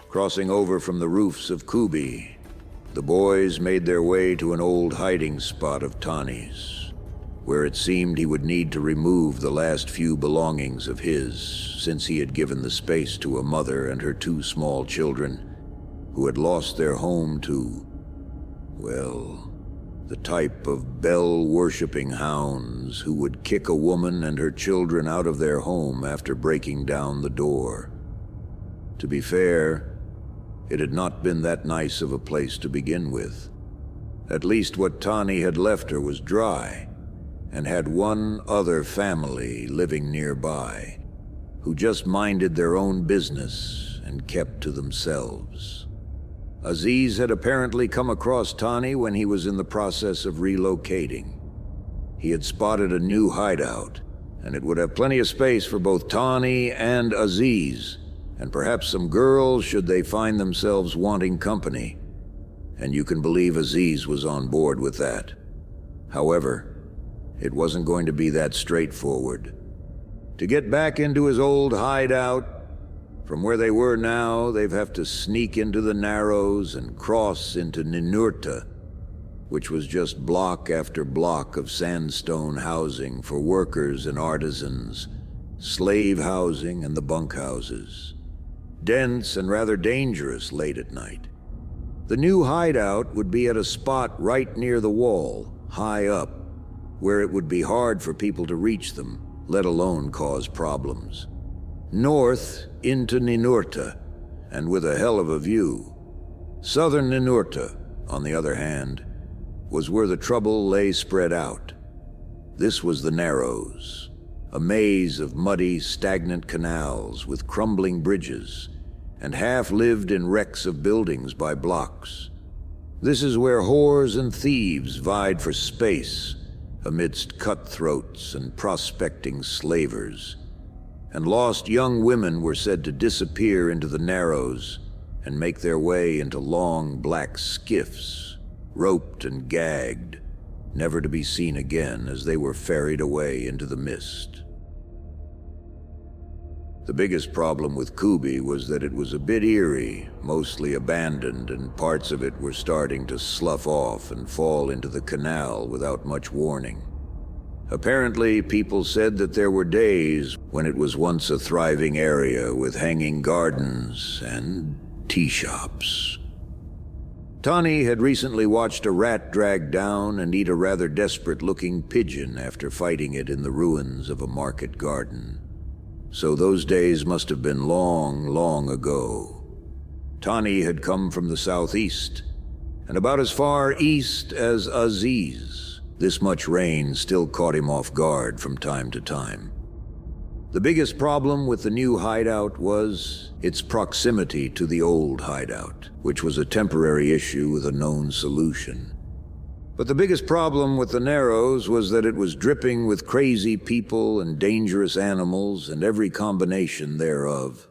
Crossing over from the roofs of Kubi, the boys made their way to an old hiding spot of Tani's, where it seemed he would need to remove the last few belongings of his, since he had given the space to a mother and her 2 small children who had lost their home to, well, the type of bell-worshipping hounds who would kick a woman and her children out of their home after breaking down the door. To be fair, it had not been that nice of a place to begin with. At least what Tani had left her was dry, and had one other family living nearby, who just minded their own business and kept to themselves. Aziz had apparently come across Tani when he was in the process of relocating. He had spotted a new hideout, and it would have plenty of space for both Tani and Aziz, and perhaps some girls should they find themselves wanting company. And you can believe Aziz was on board with that. However, it wasn't going to be that straightforward. To get back into his old hideout, from where they were now, they'd have to sneak into the Narrows and cross into Ninurta, which was just block after block of sandstone housing for workers and artisans, slave housing and the bunkhouses. Dense and rather dangerous late at night. The new hideout would be at a spot right near the wall, high up, where it would be hard for people to reach them, let alone cause problems. North into Ninurta, and with a hell of a view. Southern Ninurta, on the other hand, was where the trouble lay spread out. This was the Narrows, a maze of muddy, stagnant canals with crumbling bridges, and half lived in wrecks of buildings by blocks. This is where whores and thieves vied for space amidst cutthroats and prospecting slavers, and lost young women were said to disappear into the Narrows and make their way into long black skiffs, roped and gagged, never to be seen again as they were ferried away into the mist. The biggest problem with Kubi was that it was a bit eerie, mostly abandoned, and parts of it were starting to slough off and fall into the canal without much warning. Apparently, people said that there were days when it was once a thriving area with hanging gardens and tea shops. Tani had recently watched a rat drag down and eat a rather desperate-looking pigeon after fighting it in the ruins of a market garden. So those days must have been long, long ago. Tani had come from the southeast, and about as far east as Aziz. This much rain still caught him off guard from time to time. The biggest problem with the new hideout was its proximity to the old hideout, which was a temporary issue with a known solution. But the biggest problem with the Narrows was that it was dripping with crazy people and dangerous animals and every combination thereof.